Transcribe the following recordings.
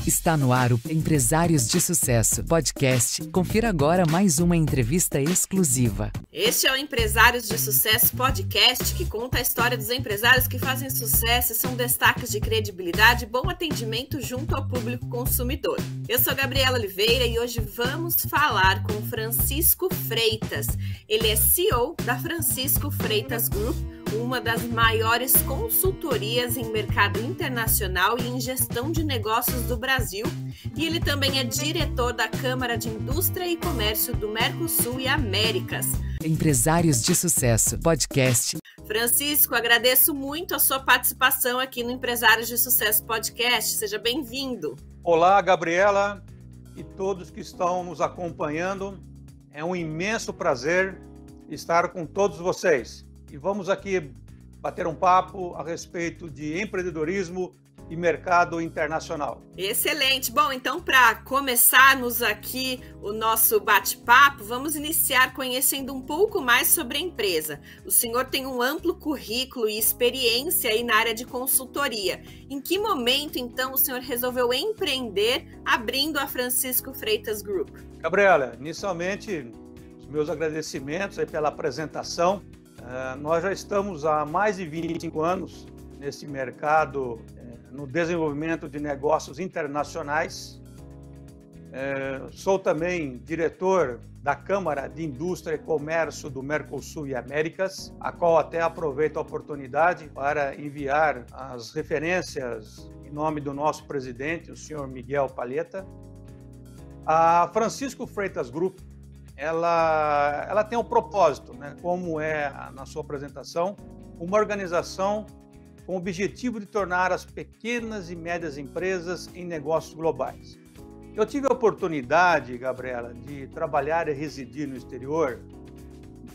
Está no ar o Empresários de Sucesso podcast. Confira agora mais uma entrevista exclusiva. Este é o Empresários de Sucesso podcast, que conta a história dos empresários que fazem sucesso e são destaques de credibilidade e bom atendimento junto ao público consumidor. Eu sou Gabriela Oliveira e hoje vamos falar com Francisco Freitas. Ele é CEO da Francisco Freitas Group, uma das maiores consultorias em mercado internacional e em gestão de negócios do Brasil, e ele também é diretor da Câmara de Indústria e Comércio do Mercosul e Américas. Empresários de Sucesso podcast. Francisco, agradeço muito a sua participação aqui no Empresários de Sucesso podcast. Seja bem-vindo. Olá, Gabriela e todos que estão nos acompanhando. É um imenso prazer estar com todos vocês. E vamos aqui bater um papo a respeito de empreendedorismo e mercado internacional. Excelente! Bom, então para começarmos aqui o nosso bate-papo, vamos iniciar conhecendo um pouco mais sobre a empresa. O senhor tem um amplo currículo e experiência aí na área de consultoria. Em que momento, então, o senhor resolveu empreender abrindo a Francisco Freitas Group? Gabriela, inicialmente, os meus agradecimentos aí pela apresentação. Nós já estamos há mais de 25 anos nesse mercado, no desenvolvimento de negócios internacionais. Sou também diretor da Câmara de Indústria e Comércio do Mercosul e Américas, a qual até aproveito a oportunidade para enviar as referências em nome do nosso presidente, o senhor Miguel Palheta. A Francisco Freitas Group, ela tem um propósito, né? Como é na sua apresentação, uma organização com o objetivo de tornar as pequenas e médias empresas em negócios globais. Eu tive a oportunidade, Gabriela, de trabalhar e residir no exterior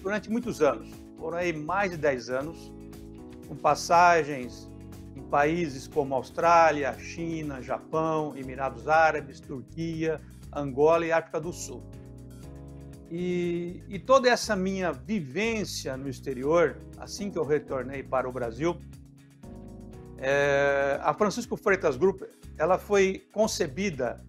durante muitos anos, foram aí mais de 10 anos, com passagens em países como Austrália, China, Japão, Emirados Árabes, Turquia, Angola e África do Sul. E toda essa minha vivência no exterior, assim que eu retornei para o Brasil, a Francisco Freitas Group, ela foi concebida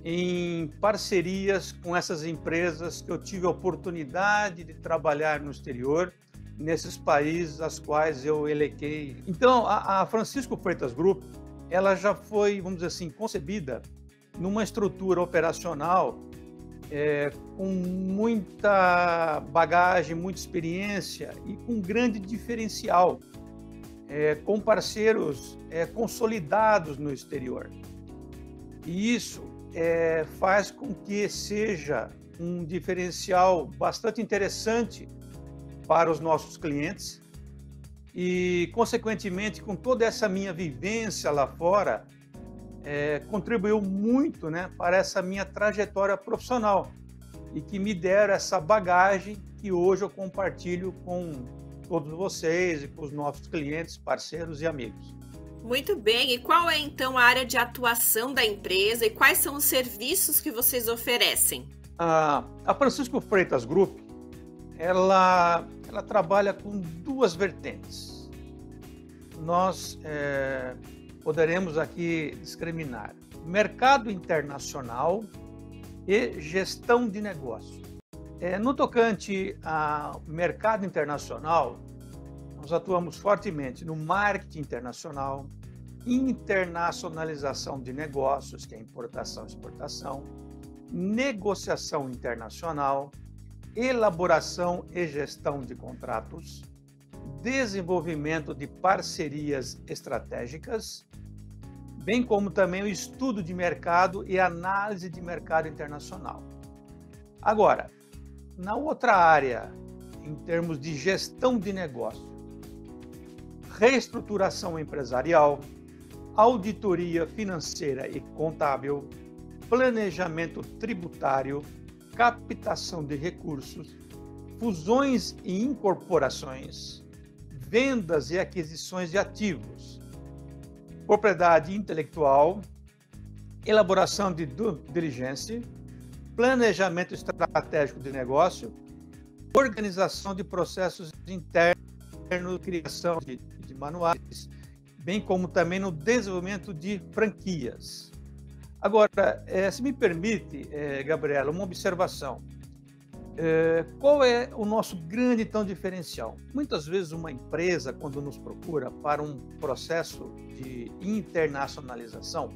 em parcerias com essas empresas que eu tive a oportunidade de trabalhar no exterior, nesses países aos quais eu elequei. Então, a Francisco Freitas Group, ela já foi, vamos dizer assim, concebida numa estrutura operacional com muita bagagem, muita experiência e com grande diferencial, com parceiros consolidados no exterior. E isso faz com que seja um diferencial bastante interessante para os nossos clientes e, consequentemente, com toda essa minha vivência lá fora, contribuiu muito, né, para essa minha trajetória profissional e que me deram essa bagagem que hoje eu compartilho com todos vocês e com os nossos clientes, parceiros e amigos. Muito bem. E qual é, então, a área de atuação da empresa e quais são os serviços que vocês oferecem? A Francisco Freitas Group, ela trabalha com duas vertentes. Nós poderemos aqui discriminar mercado internacional e gestão de negócio. No tocante ao mercado internacional, nós atuamos fortemente no marketing internacional, internacionalização de negócios, que é importação e exportação, negociação internacional, elaboração e gestão de contratos, desenvolvimento de parcerias estratégicas, bem como também o estudo de mercado e análise de mercado internacional. Agora, na outra área, em termos de gestão de negócio, reestruturação empresarial, auditoria financeira e contábil, planejamento tributário, captação de recursos, fusões e incorporações, vendas e aquisições de ativos, propriedade intelectual, elaboração de due diligence, planejamento estratégico de negócio, organização de processos internos, criação de manuais, bem como também no desenvolvimento de franquias. Agora, se me permite, Gabriela, uma observação. Qual é o nosso grande então diferencial? Muitas vezes uma empresa, quando nos procura para um processo de internacionalização,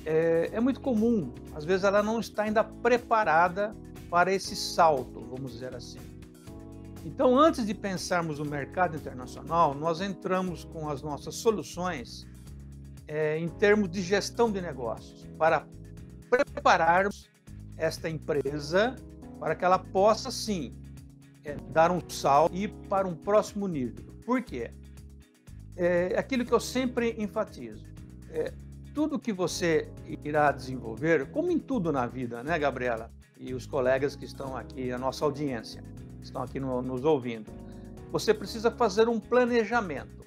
é muito comum, às vezes ela não está ainda preparada para esse salto, vamos dizer assim. Então, antes de pensarmos no mercado internacional, nós entramos com as nossas soluções em termos de gestão de negócios, para prepararmos esta empresa para que ela possa, sim, dar um salto e ir para um próximo nível. Por quê? Aquilo que eu sempre enfatizo. Tudo que você irá desenvolver, como em tudo na vida, né, Gabriela? E os colegas que estão aqui, a nossa audiência, estão aqui nos ouvindo. Você precisa fazer um planejamento.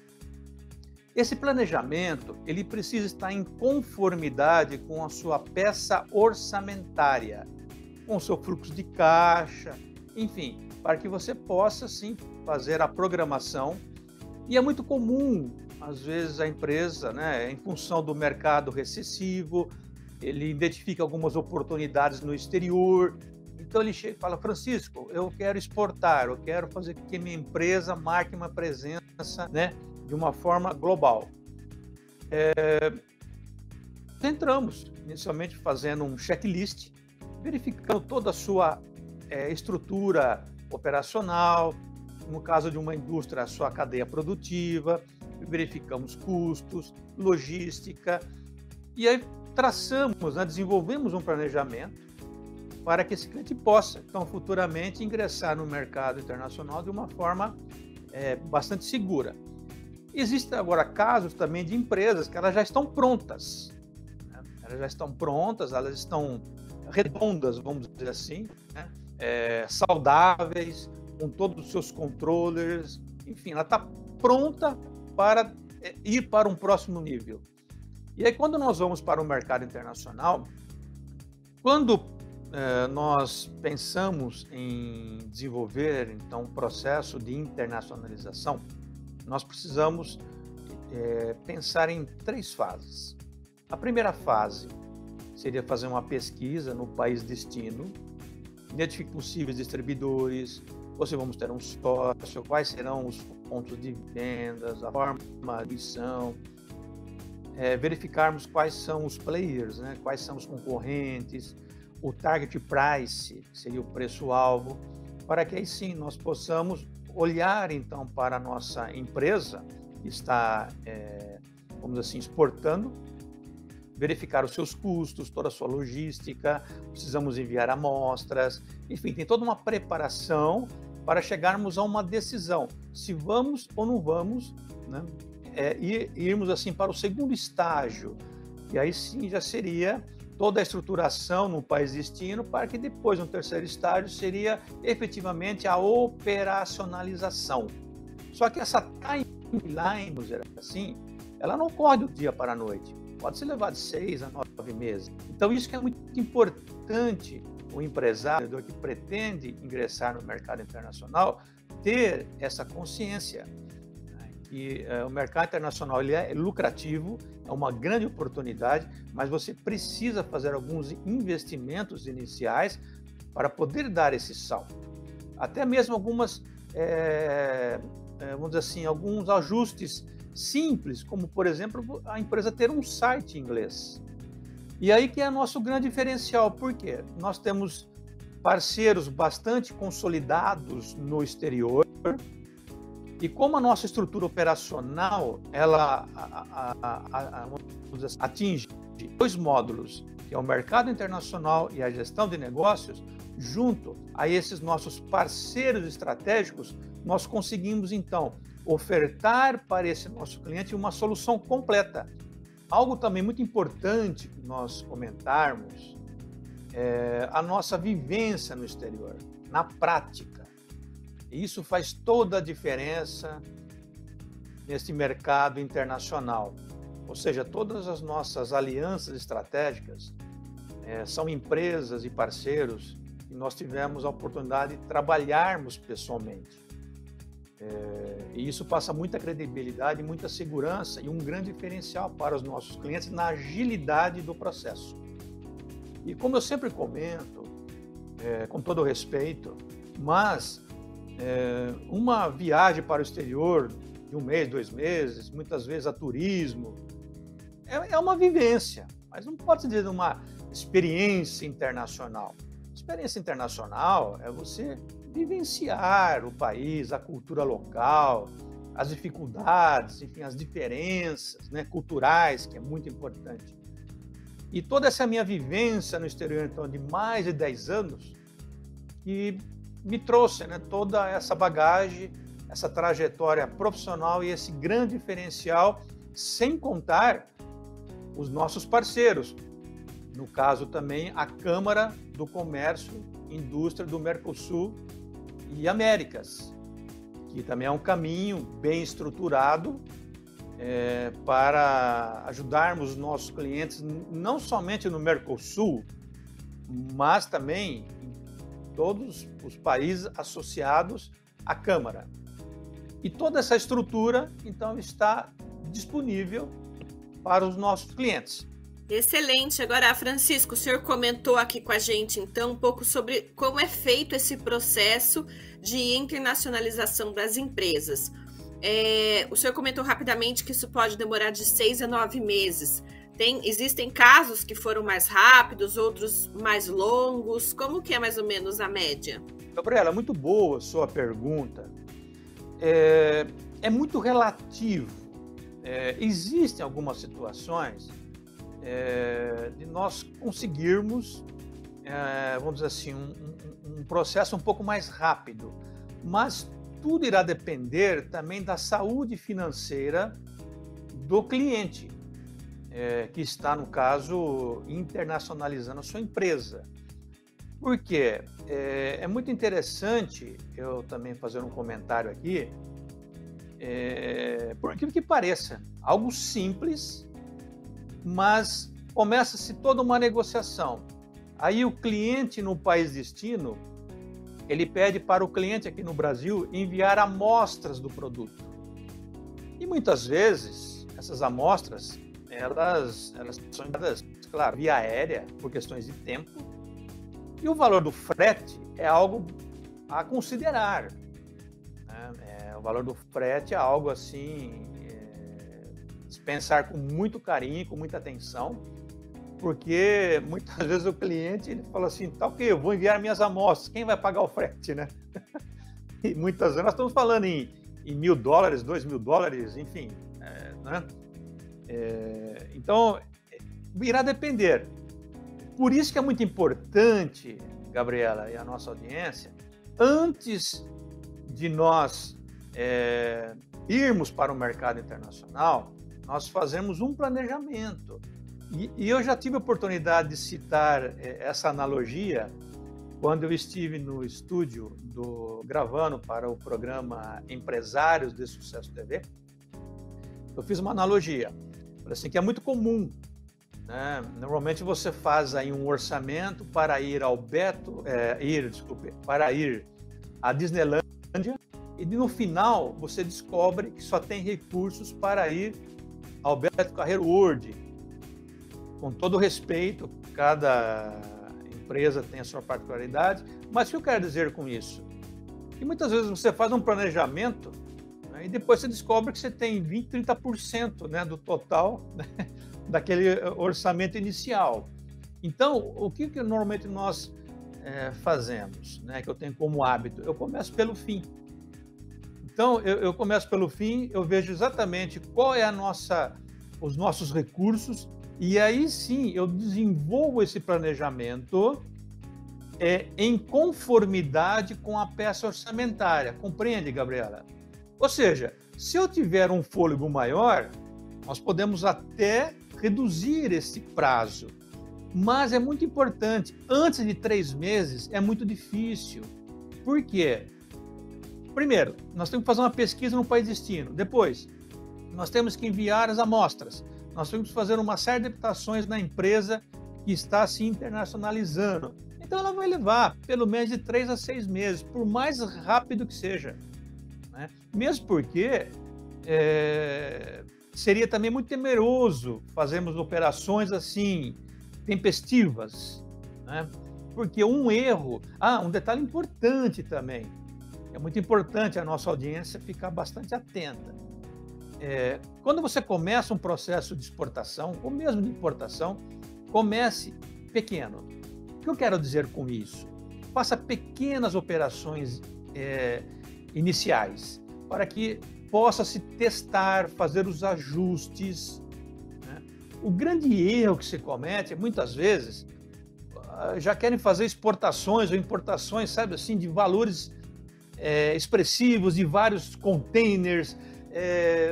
Esse planejamento, ele precisa estar em conformidade com a sua peça orçamentária, com o seu fluxo de caixa, enfim, para que você possa, sim, fazer a programação. E é muito comum, às vezes, a empresa, né, em função do mercado recessivo, ele identifica algumas oportunidades no exterior, então ele chega e fala: Francisco, eu quero exportar, eu quero fazer com que minha empresa marque uma presença, né, de uma forma global. Entramos, inicialmente, fazendo um checklist, verificando toda a sua estrutura operacional, no caso de uma indústria, a sua cadeia produtiva, verificamos custos, logística, e aí traçamos, né, desenvolvemos um planejamento para que esse cliente possa, então, futuramente ingressar no mercado internacional de uma forma bastante segura. Existem agora casos também de empresas que elas já estão prontas, né? Elas estão redondas, vamos dizer assim, né? Saudáveis, com todos os seus controllers, enfim, ela está pronta para ir para um próximo nível. E aí, quando nós vamos para o mercado internacional, quando nós pensamos em desenvolver, então, um processo de internacionalização, nós precisamos pensar em 3 fases. A primeira fase seria fazer uma pesquisa no país destino, identificar possíveis distribuidores, ou se vamos ter um sócio, quais serão os pontos de vendas, a forma de distribuição, verificarmos quais são os players, né? Quais são os concorrentes, o target price, que seria o preço-alvo, para que aí sim nós possamos olhar então para a nossa empresa que está, vamos dizer assim, exportando, verificar os seus custos, toda a sua logística, precisamos enviar amostras, enfim, tem toda uma preparação para chegarmos a uma decisão, se vamos ou não vamos, né? E irmos assim para o segundo estágio, e aí sim já seria toda a estruturação no país destino, para que depois, no terceiro estágio, seria efetivamente a operacionalização. Só que essa timeline, vamos dizer assim, ela não ocorre do dia para a noite. Pode ser levar de 6 a 9 meses. Então, isso que é muito importante o empresário que pretende ingressar no mercado internacional ter essa consciência, né? Que o mercado internacional ele é lucrativo, é uma grande oportunidade, mas você precisa fazer alguns investimentos iniciais para poder dar esse salto. Até mesmo algumas, vamos dizer assim, alguns ajustes simples, como, por exemplo, a empresa ter um site em inglês. E aí que é nosso grande diferencial, porque nós temos parceiros bastante consolidados no exterior, e como a nossa estrutura operacional, ela atinge 2 módulos, que é o mercado internacional e a gestão de negócios, junto a esses nossos parceiros estratégicos, nós conseguimos, então, ofertar para esse nosso cliente uma solução completa. Algo também muito importante que nós comentarmos é a nossa vivência no exterior, na prática. E isso faz toda a diferença nesse mercado internacional. Ou seja, todas as nossas alianças estratégicas são empresas e parceiros que nós tivemos a oportunidade de trabalharmos pessoalmente. E isso passa muita credibilidade, muita segurança e um grande diferencial para os nossos clientes na agilidade do processo. E como eu sempre comento, com todo respeito, mas uma viagem para o exterior de 1 mês, 2 meses, muitas vezes a turismo, é uma vivência, mas não pode ser uma experiência internacional. Experiência internacional é você vivenciar o país, a cultura local, as dificuldades, enfim, as diferenças, né, culturais, que é muito importante. E toda essa minha vivência no exterior, então, de mais de 10 anos, que me trouxe, né, toda essa bagagem, essa trajetória profissional e esse grande diferencial, sem contar os nossos parceiros. No caso também a Câmara do Comércio e Indústria do Mercosul e Américas, que também é um caminho bem estruturado para ajudarmos os nossos clientes, não somente no Mercosul, mas também em todos os países associados à Câmara. E toda essa estrutura, então, está disponível para os nossos clientes. Excelente. Agora, Francisco, o senhor comentou aqui com a gente, então, um pouco sobre como é feito esse processo de internacionalização das empresas. O senhor comentou rapidamente que isso pode demorar de 6 a 9 meses. Existem casos que foram mais rápidos, outros mais longos. Como que é mais ou menos a média? Gabriela, muito boa a sua pergunta. É muito relativo. Existem algumas situações de nós conseguirmos, vamos dizer assim, um processo um pouco mais rápido, mas tudo irá depender também da saúde financeira do cliente, que está, no caso, internacionalizando a sua empresa. Por quê? É muito interessante eu também fazer um comentário aqui, por aquilo que pareça, algo simples, mas começa-se toda uma negociação. Aí o cliente no país destino, ele pede para o cliente aqui no Brasil enviar amostras do produto. E muitas vezes, essas amostras, elas são enviadas, claro, via aérea, por questões de tempo, e o valor do frete é algo a considerar. Né? O valor do frete é algo assim, pensar com muito carinho, com muita atenção, porque muitas vezes o cliente ele fala assim, tá ok, eu vou enviar minhas amostras, quem vai pagar o frete, né? E muitas vezes nós estamos falando em $1.000, $2.000, enfim, né? Então, irá depender. Por isso que é muito importante, Gabriela e a nossa audiência, antes de nós irmos para o mercado internacional, nós fazemos um planejamento. E eu já tive a oportunidade de citar essa analogia quando eu estive no estúdio gravando para o programa Empresários de Sucesso TV. Eu fiz uma analogia, assim, que é muito comum, né? Normalmente você faz aí um orçamento para ir para ir à Disneylândia e no final você descobre que só tem recursos para ir ao Beto Carreiro World. Com todo respeito, cada empresa tem a sua particularidade, mas o que eu quero dizer com isso? Que muitas vezes você faz um planejamento, né, e depois você descobre que você tem 20%, 30%, né, do total, né, daquele orçamento inicial. Então, o que normalmente nós fazemos, né, que eu tenho como hábito? Eu começo pelo fim. Então, eu começo pelo fim, eu vejo exatamente qual é os nossos recursos, e aí sim eu desenvolvo esse planejamento em conformidade com a peça orçamentária. Compreende, Gabriela? Ou seja, se eu tiver um fôlego maior, nós podemos até reduzir esse prazo. Mas é muito importante, antes de 3 meses é muito difícil. Por quê? Primeiro, nós temos que fazer uma pesquisa no país destino. Depois, nós temos que enviar as amostras. Nós temos que fazer uma série de adaptações na empresa que está se internacionalizando. Então, ela vai levar pelo menos de 3 a 6 meses, por mais rápido que seja, né? Mesmo porque seria também muito temeroso fazermos operações assim, tempestivas, né? Porque um erro... um detalhe importante também, é muito importante a nossa audiência ficar bastante atenta. Quando você começa um processo de exportação, ou mesmo de importação, comece pequeno. O que eu quero dizer com isso? Faça pequenas operações iniciais, para que possa se testar, fazer os ajustes, né? O grande erro que se comete, muitas vezes, já querem fazer exportações ou importações, sabe assim, de valores expressivos, de vários containers,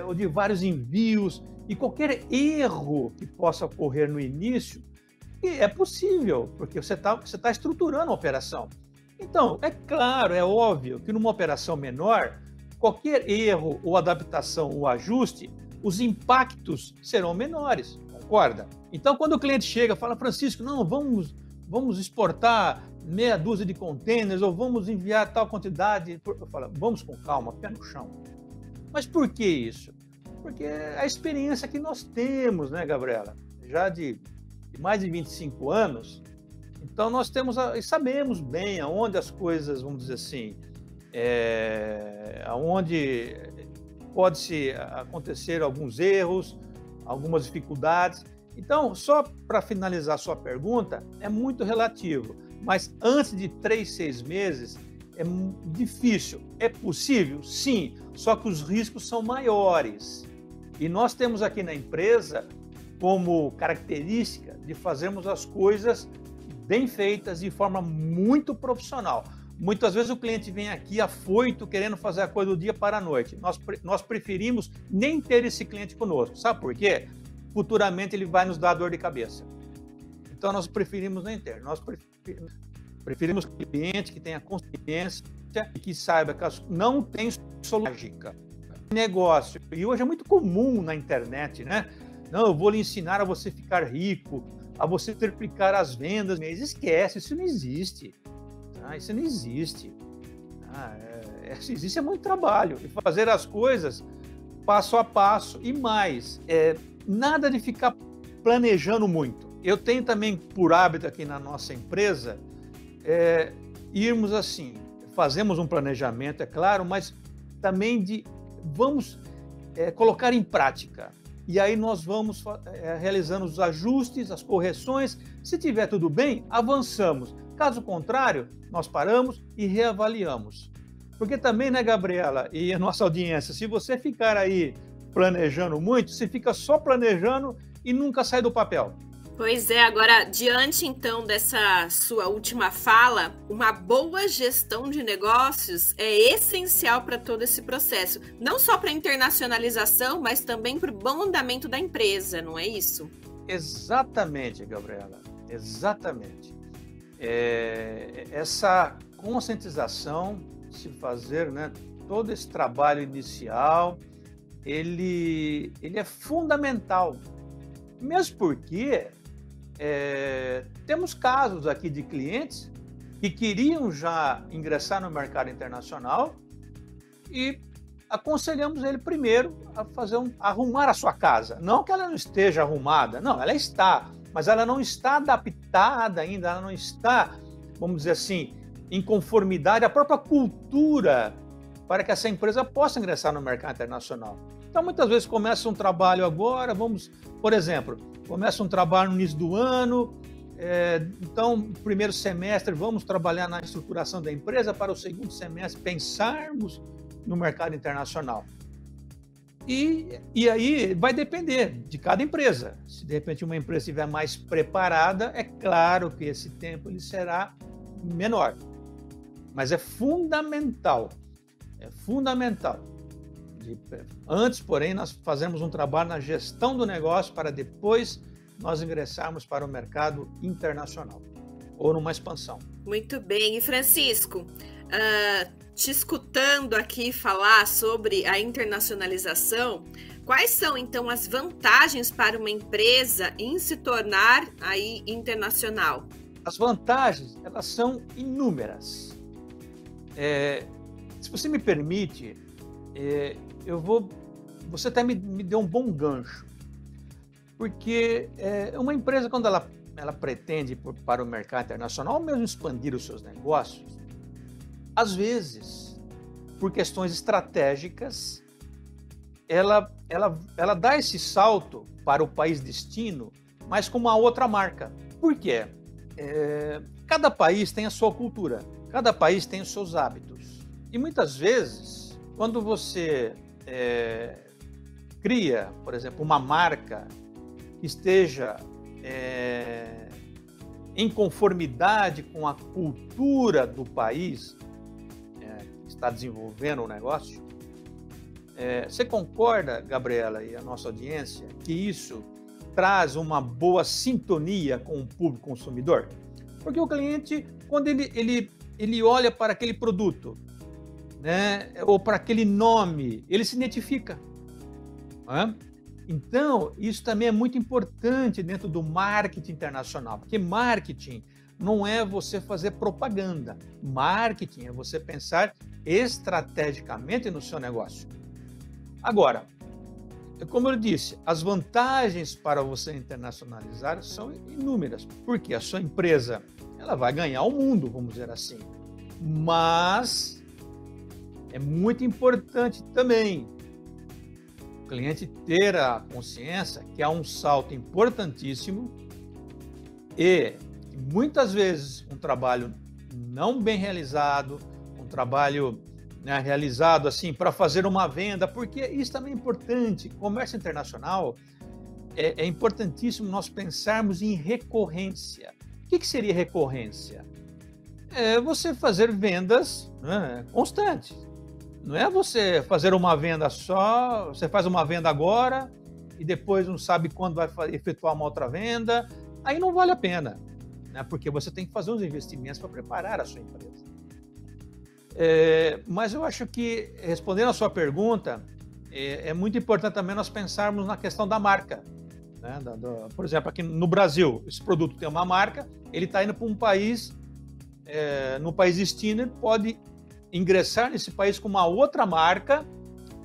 ou de vários envios, e qualquer erro que possa ocorrer no início, é possível, porque você tá estruturando a operação. Então, é claro, é óbvio que numa operação menor, qualquer erro ou adaptação ou ajuste, os impactos serão menores, concorda? Então, quando o cliente chega e fala, Francisco, não, vamos exportar meia dúzia de containers ou vamos enviar tal quantidade, eu falo, vamos com calma, pé no chão. Mas por que isso? Porque é a experiência que nós temos, né, Gabriela? Já de mais de 25 anos, então nós sabemos bem aonde as coisas, vamos dizer assim, aonde pode-se acontecer alguns erros, algumas dificuldades. Então, só para finalizar a sua pergunta, é muito relativo, mas antes de 3, 6 meses é difícil. É possível? Sim, só que os riscos são maiores. E nós temos aqui na empresa como característica de fazermos as coisas bem feitas de forma muito profissional. Muitas vezes o cliente vem aqui afoito, querendo fazer a coisa do dia para a noite. Nós preferimos nem ter esse cliente conosco. Sabe por quê? Futuramente ele vai nos dar dor de cabeça. Então nós preferimos nem ter. Nós preferimos cliente que tenha consciência e que saiba que não tem solução mágica. Negócio. E hoje é muito comum na internet, né? Não, eu vou lhe ensinar a você ficar rico, a você triplicar as vendas. Mas esquece, isso não existe. Isso não existe. Existe muito trabalho. E fazer as coisas passo a passo e mais. Nada de ficar planejando muito. Eu tenho também por hábito aqui na nossa empresa irmos assim, fazemos um planejamento, é claro, mas também vamos colocar em prática. E aí nós vamos realizando os ajustes, as correções. Se tiver tudo bem, avançamos. Caso contrário, nós paramos e reavaliamos. Porque também, né, Gabriela, e a nossa audiência, se você ficar aí planejando muito, você fica só planejando e nunca sai do papel. Pois é, agora, diante então dessa sua última fala, uma boa gestão de negócios é essencial para todo esse processo. Não só para a internacionalização, mas também para o bom andamento da empresa, não é isso? Exatamente, Gabriela, exatamente. Essa conscientização, se fazer, né, todo esse trabalho inicial, ele é fundamental. Mesmo porque temos casos aqui de clientes que queriam já ingressar no mercado internacional e aconselhamos ele primeiro a arrumar a sua casa. Não que ela não esteja arrumada, não, ela está, mas ela não está adaptada ainda, ela não está, vamos dizer assim, em conformidade à própria cultura para que essa empresa possa ingressar no mercado internacional. Então, muitas vezes começa um trabalho agora, por exemplo, começa um trabalho no início do ano, então, no primeiro semestre, vamos trabalhar na estruturação da empresa, para o segundo semestre pensarmos no mercado internacional. E aí vai depender de cada empresa. Se de repente uma empresa estiver mais preparada, é claro que esse tempo ele será menor. Mas é fundamental. Antes, porém, nós fazemos um trabalho na gestão do negócio para depois nós ingressarmos para o mercado internacional ou numa expansão. Muito bem. E Francisco, te escutando aqui falar sobre a internacionalização, quais são então as vantagens para uma empresa em se tornar aí internacional? As vantagens, elas são inúmeras. Se você me permite, Você até me deu um bom gancho, porque uma empresa, quando ela pretende para o mercado internacional, ou mesmo expandir os seus negócios, às vezes, por questões estratégicas, ela dá esse salto para o país destino, mas com uma outra marca. Por quê? Cada país tem a sua cultura, cada país tem os seus hábitos. E muitas vezes, quando você cria, por exemplo, uma marca que esteja em conformidade com a cultura do país que está desenvolvendo o negócio, você concorda, Gabriela, e a nossa audiência, que isso traz uma boa sintonia com o público consumidor? Porque o cliente, quando ele olha para aquele produto, né, ou para aquele nome, ele se identifica. Né? Então, isso também é muito importante dentro do marketing internacional, porque marketing não é você fazer propaganda. Marketing é você pensar estrategicamente no seu negócio. Agora, como eu disse, as vantagens para você internacionalizar são inúmeras, porque a sua empresa ela vai ganhar o mundo, vamos dizer assim. Mas é muito importante também o cliente ter a consciência que há um salto importantíssimo e muitas vezes um trabalho não bem realizado, um trabalho realizado assim para fazer uma venda, porque isso também é importante. Comércio internacional é importantíssimo nós pensarmos em recorrência. O que seria recorrência? É você fazer vendas constantes. Não é você fazer uma venda só, você faz uma venda agora e depois não sabe quando vai efetuar uma outra venda, aí não vale a pena, né? Porque você tem que fazer uns investimentos para preparar a sua empresa. Mas eu acho que, respondendo a sua pergunta, é muito importante também nós pensarmos na questão da marca. Né? Por exemplo, aqui no Brasil, esse produto tem uma marca, ele está indo para um país, no país destino, ele pode ingressar nesse país com uma outra marca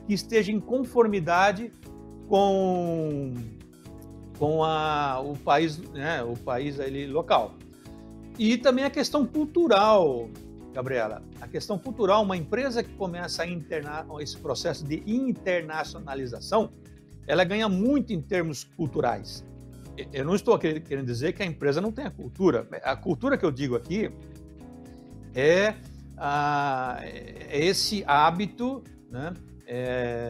que esteja em conformidade com o país, né, o país ali local. E também a questão cultural, Gabriela. A questão cultural, uma empresa que começa esse processo de internacionalização, ela ganha muito em termos culturais. Eu não estou querendo dizer que a empresa não tenha cultura. A cultura que eu digo aqui é esse hábito, né?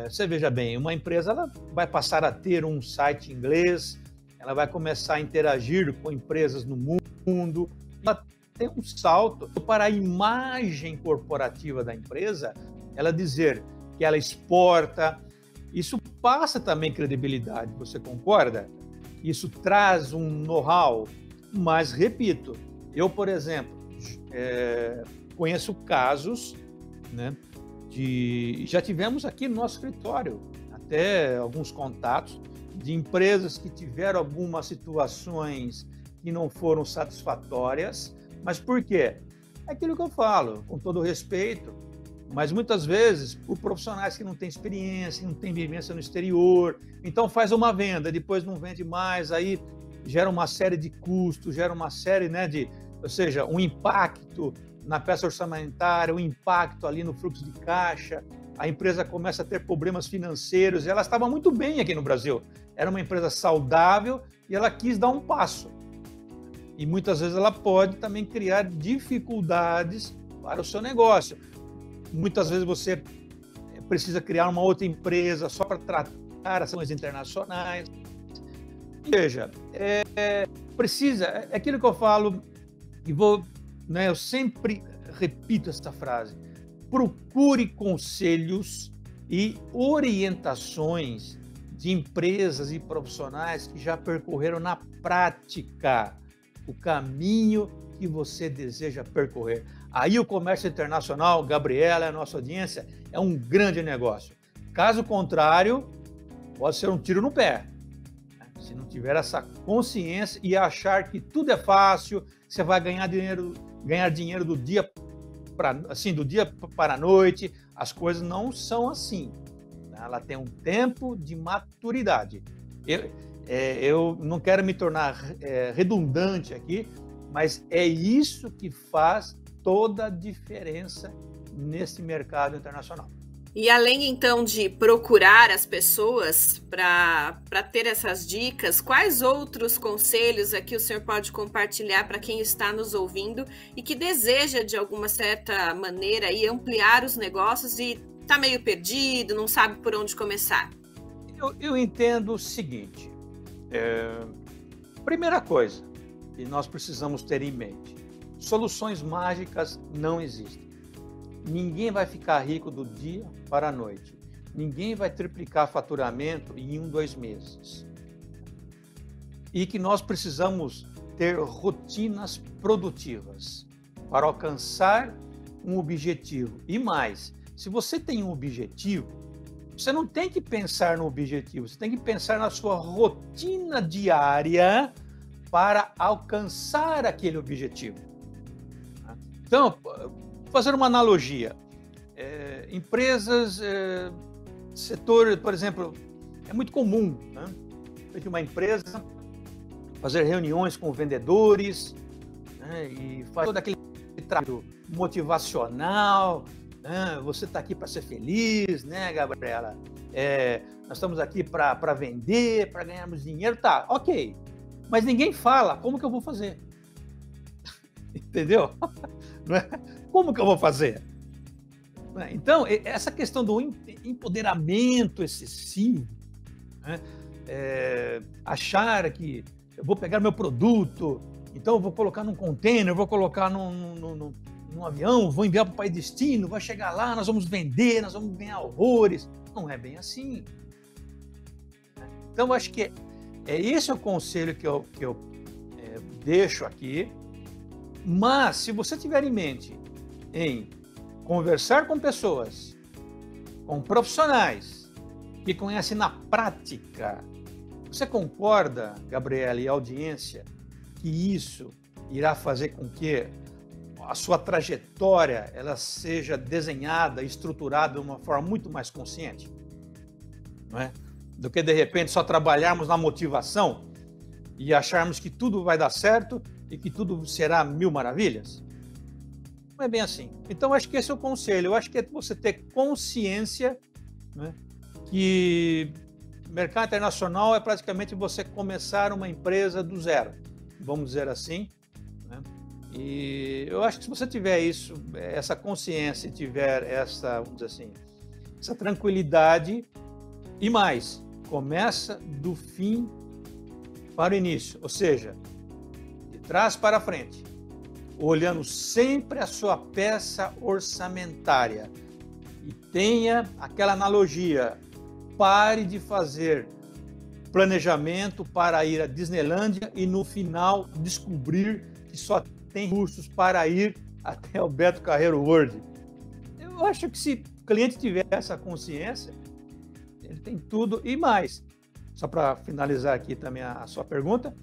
Você veja bem, uma empresa ela vai passar a ter um site em inglês, ela vai começar a interagir com empresas no mundo, ela tem um salto para a imagem corporativa da empresa, ela dizer que ela exporta, isso passa também credibilidade, você concorda? Isso traz um know-how, mas repito, eu, por exemplo, conheço casos, né, já tivemos aqui no nosso escritório até alguns contatos de empresas que tiveram algumas situações que não foram satisfatórias, mas por quê? É aquilo que eu falo, com todo respeito, mas muitas vezes por profissionais que não têm experiência, não têm vivência no exterior, então faz uma venda, depois não vende mais, aí gera uma série de custos, gera uma série, né, ou seja, um impacto na peça orçamentária, um impacto ali no fluxo de caixa, a empresa começa a ter problemas financeiros, e ela estava muito bem aqui no Brasil, era uma empresa saudável e ela quis dar um passo. E muitas vezes ela pode também criar dificuldades para o seu negócio. Muitas vezes você precisa criar uma outra empresa só para tratar ações internacionais. Veja, é aquilo que eu falo e eu sempre repito essa frase: procure conselhos e orientações de empresas e profissionais que já percorreram na prática o caminho que você deseja percorrer. Aí o comércio internacional, Gabriela, a nossa audiência, é um grande negócio. Caso contrário, pode ser um tiro no pé. Se não tiver essa consciência e achar que tudo é fácil, você vai ganhar dinheiro do dia assim, do dia para a noite, as coisas não são assim. Ela tem um tempo de maturidade. Eu não quero me tornar redundante aqui, mas é isso que faz toda a diferença nesse mercado internacional. E além, então, de procurar as pessoas para ter essas dicas, quais outros conselhos aqui o senhor pode compartilhar para quem está nos ouvindo e que deseja, de alguma certa maneira, aí, ampliar os negócios e está meio perdido, não sabe por onde começar? Eu entendo o seguinte. Primeira coisa que nós precisamos ter em mente: soluções mágicas não existem. Ninguém vai ficar rico do dia para a noite. Ninguém vai triplicar faturamento em 1, 2 meses. E que nós precisamos ter rotinas produtivas para alcançar um objetivo. E mais, se você tem um objetivo, você não tem que pensar no objetivo, você tem que pensar na sua rotina diária para alcançar aquele objetivo. Então, fazer uma analogia, empresas, setor, por exemplo, é muito comum, né, de uma empresa fazer reuniões com vendedores, né, e fazer todo aquele trabalho motivacional, né, você está aqui para ser feliz, né, Gabriela? Nós estamos aqui para vender, para ganharmos dinheiro, tá, ok, mas ninguém fala como que eu vou fazer, entendeu? Não é? Como que eu vou fazer? Então, essa questão do empoderamento excessivo, né? Achar que eu vou pegar meu produto, então eu vou colocar num container, vou colocar num avião, vou enviar para o país de destino, vai chegar lá, nós vamos vender, nós vamos ganhar horrores. Não é bem assim. Então, eu acho que esse é o conselho que eu deixo aqui. Mas, se você tiver em mente em conversar com pessoas, com profissionais que conhecem na prática, você concorda, Gabriela e audiência, que isso irá fazer com que a sua trajetória ela seja desenhada, estruturada de uma forma muito mais consciente? Não é? Do que, de repente, só trabalharmos na motivação e acharmos que tudo vai dar certo e que tudo será mil maravilhas? Não é bem assim. Então, acho que esse é o conselho. Eu acho que é você ter consciência, né, que mercado internacional é praticamente você começar uma empresa do zero, vamos dizer assim, né? E eu acho que se você tiver isso, essa consciência, tiver essa, vamos dizer assim, essa tranquilidade, e mais, começa do fim para o início, ou seja, de trás para frente, olhando sempre a sua peça orçamentária. E tenha aquela analogia: pare de fazer planejamento para ir à Disneylândia e no final descobrir que só tem recursos para ir até o Beto Carreiro World. Eu acho que se o cliente tiver essa consciência, ele tem tudo e mais. Só para finalizar aqui também a sua pergunta,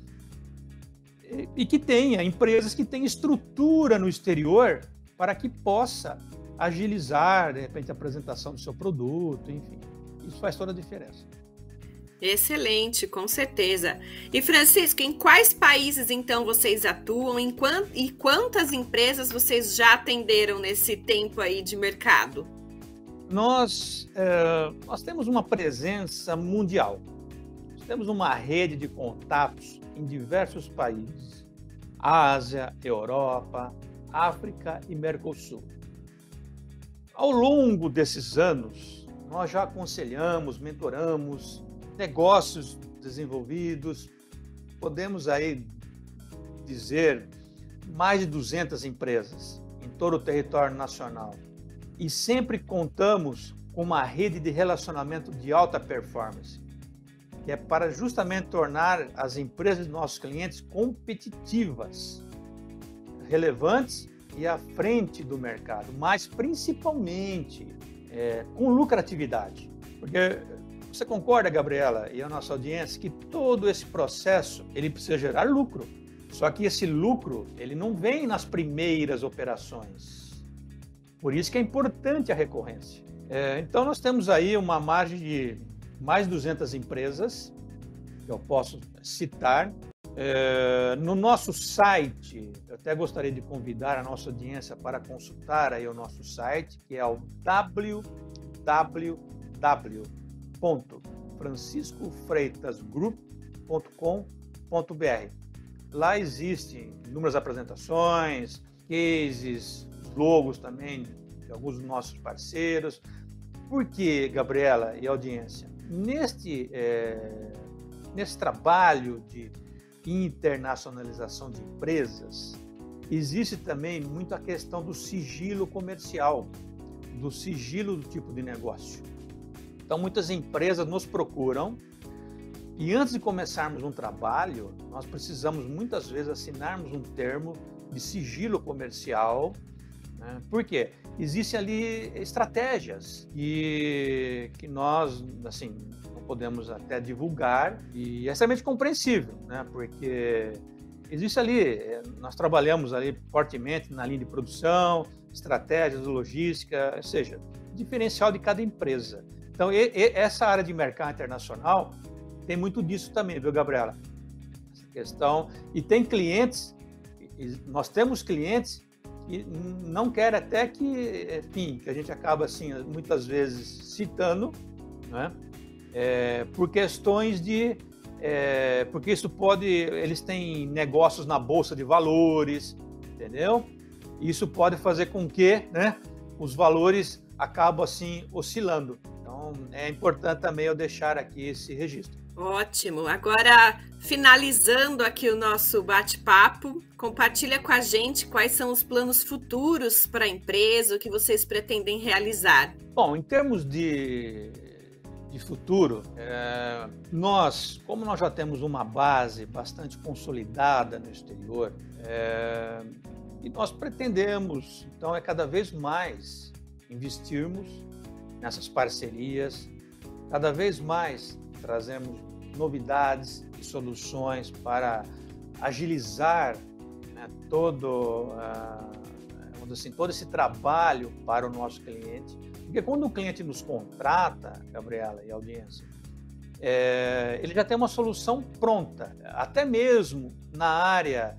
e que tenha empresas que têm estrutura no exterior para que possa agilizar, de repente, a apresentação do seu produto, enfim. Isso faz toda a diferença. Excelente, com certeza. E, Francisco, em quais países, então, vocês atuam e quantas empresas vocês já atenderam nesse tempo aí de mercado? Nós temos uma presença mundial. Nós temos uma rede de contatos em diversos países: Ásia, Europa, África e Mercosul. Ao longo desses anos, nós já aconselhamos, mentoramos negócios desenvolvidos, podemos aí dizer mais de 200 empresas em todo o território nacional. E sempre contamos com uma rede de relacionamento de alta performance, que é para justamente tornar as empresas dos nossos clientes competitivas, relevantes e à frente do mercado, mas principalmente com lucratividade. Porque você concorda, Gabriela, e a nossa audiência, que todo esse processo ele precisa gerar lucro. Só que esse lucro ele não vem nas primeiras operações. Por isso que é importante a recorrência. Então, nós temos aí uma margem de mais de 200 empresas, que eu posso citar. No nosso site, eu até gostaria de convidar a nossa audiência para consultar aí o nosso site, que é o www.franciscofreitasgroup.com.br. Lá existem inúmeras apresentações, cases, logos também de alguns dos nossos parceiros. Por que, Gabriela e audiência? Nesse trabalho de internacionalização de empresas, existe também muito a questão do sigilo comercial, do sigilo do tipo de negócio. Então, muitas empresas nos procuram e antes de começarmos um trabalho, nós precisamos muitas vezes assinarmos um termo de sigilo comercial. Né? Por quê? Existem ali estratégias que nós, assim, não podemos até divulgar e é extremamente compreensível, né? Porque existe ali, nós trabalhamos ali fortemente na linha de produção, estratégias, logística, ou seja, diferencial de cada empresa. Então, essa área de mercado internacional tem muito disso também, viu, Gabriela? Essa questão. E tem clientes, nós temos clientes que não querem até que, enfim, que a gente acaba, assim, muitas vezes citando, né? Por questões de... porque isso pode... Eles têm negócios na Bolsa de Valores, entendeu? Isso pode fazer com que, né, os valores acabam, assim, oscilando. Então, é importante também eu deixar aqui esse registro. Ótimo. Agora, finalizando aqui o nosso bate-papo, compartilha com a gente quais são os planos futuros para a empresa, o que vocês pretendem realizar. Bom, em termos de futuro, como nós já temos uma base bastante consolidada no exterior, e nós pretendemos, então, cada vez mais investirmos nessas parcerias, cada vez mais trazemos novidades e soluções para agilizar, né, todo esse trabalho para o nosso cliente. Porque quando o cliente nos contrata, Gabriela e audiência, ele já tem uma solução pronta, até mesmo na área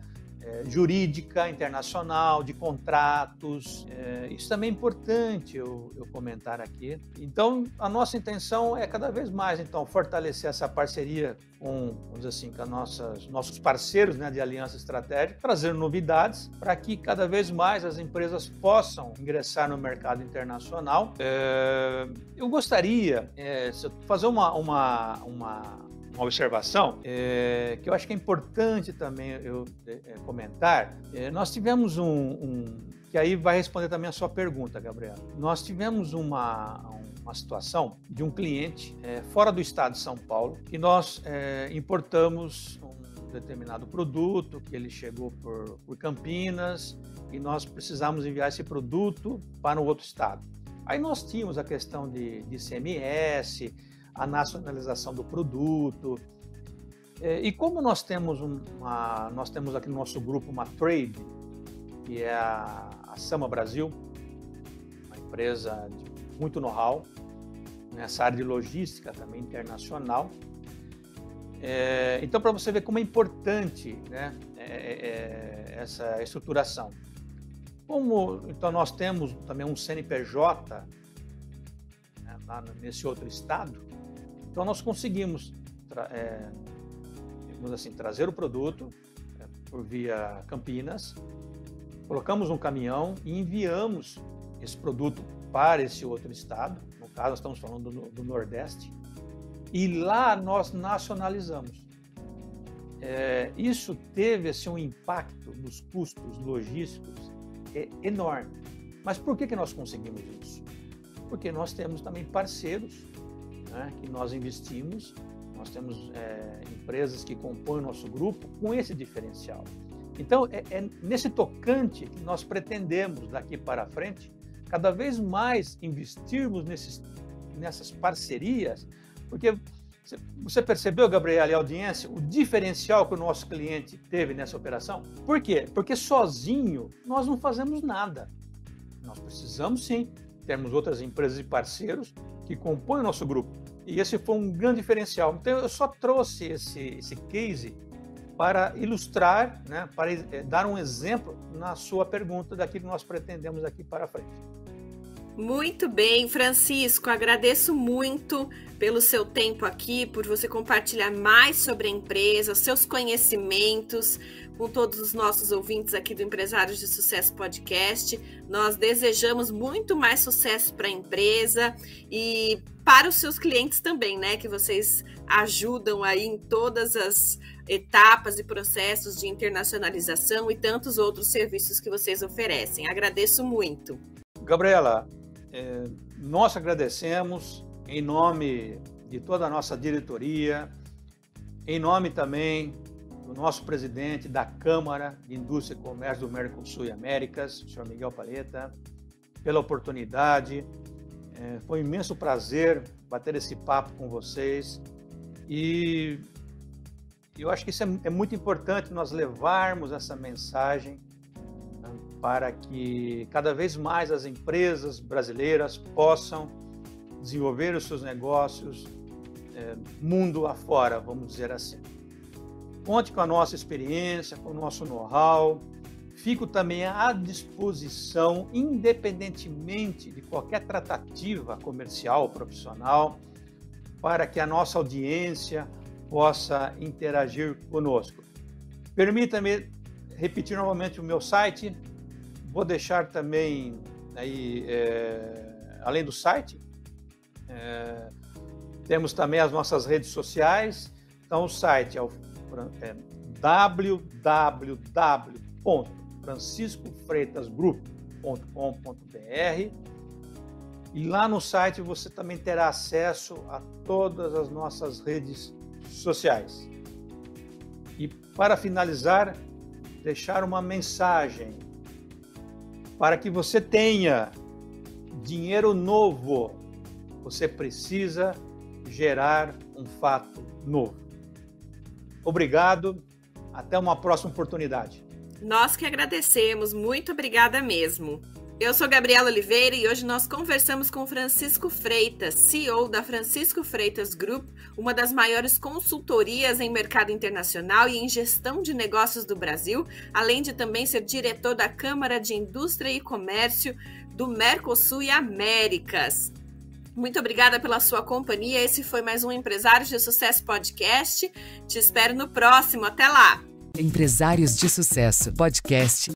jurídica internacional, de contratos. Isso também é importante eu comentar aqui. Então, a nossa intenção é cada vez mais, então, fortalecer essa parceria com, vamos dizer assim, com nossos parceiros, né, de aliança estratégica, trazer novidades para que cada vez mais as empresas possam ingressar no mercado internacional. Eu gostaria de fazer uma observação que eu acho que é importante também eu comentar. Nós tivemos que aí vai responder também a sua pergunta, Gabriela. Nós tivemos uma situação de um cliente fora do estado de São Paulo, que nós importamos um determinado produto, que ele chegou por Campinas, e nós precisamos enviar esse produto para um outro estado. Aí nós tínhamos a questão de ICMS, a nacionalização do produto. E como nós temos aqui no nosso grupo uma trade, que é a Sama Brasil, uma empresa de muito know-how nessa área de logística também internacional. Então, para você ver como é importante, né, essa estruturação. Então, nós temos também um CNPJ, né, lá nesse outro estado. Então, nós conseguimos trazer o produto por via Campinas, colocamos um caminhão e enviamos esse produto para esse outro estado. No caso, nós estamos falando do Nordeste. E lá nós nacionalizamos. Isso teve assim, um impacto nos custos logísticos enorme. Mas por que nós conseguimos isso? Porque nós temos também parceiros, né, que nós investimos, nós temos empresas que compõem o nosso grupo com esse diferencial. Então, nesse tocante que nós pretendemos daqui para frente, cada vez mais investirmos nessas parcerias, porque você percebeu, Gabriela e audiência, o diferencial que o nosso cliente teve nessa operação? Por quê? Porque sozinho nós não fazemos nada. Nós precisamos, sim, termos outras empresas e parceiros que compõem o nosso grupo. E esse foi um grande diferencial. Então, eu só trouxe esse case para ilustrar, né, para dar um exemplo na sua pergunta daquilo que nós pretendemos aqui para frente. Muito bem, Francisco, agradeço muito pelo seu tempo aqui, por você compartilhar mais sobre a empresa, seus conhecimentos com todos os nossos ouvintes aqui do Empresários de Sucesso Podcast. Nós desejamos muito mais sucesso para a empresa e para os seus clientes também, né? Que vocês ajudam aí em todas as etapas e processos de internacionalização e tantos outros serviços que vocês oferecem. Agradeço muito. Gabriela, nós agradecemos em nome de toda a nossa diretoria, em nome também do nosso presidente da Câmara de Indústria e Comércio do Mercosul e Américas, o senhor Miguel Paleta, pela oportunidade. Foi um imenso prazer bater esse papo com vocês e eu acho que isso é muito importante, nós levarmos essa mensagem para que cada vez mais as empresas brasileiras possam desenvolver os seus negócios mundo afora, vamos dizer assim. Conte com a nossa experiência, com o nosso know-how. Fico também à disposição, independentemente de qualquer tratativa comercial ou profissional, para que a nossa audiência possa interagir conosco. Permita-me repetir novamente o meu site. Vou deixar também, aí, além do site, temos também as nossas redes sociais. Então, o site é www.franciscofreitasgroup.com.br e lá no site você também terá acesso a todas as nossas redes sociais. E, para finalizar, deixar uma mensagem para que você tenha dinheiro novo, você precisa gerar um fato novo. Obrigado, até uma próxima oportunidade. Nós que agradecemos, muito obrigada mesmo. Eu sou Gabriela Oliveira e hoje nós conversamos com Francisco Freitas, CEO da Francisco Freitas Group, uma das maiores consultorias em mercado internacional e em gestão de negócios do Brasil, além de também ser diretor da Câmara de Indústria e Comércio do Mercosul e Américas. Muito obrigada pela sua companhia. Esse foi mais um Empresários de Sucesso Podcast. Te espero no próximo. Até lá! Empresários de Sucesso Podcast.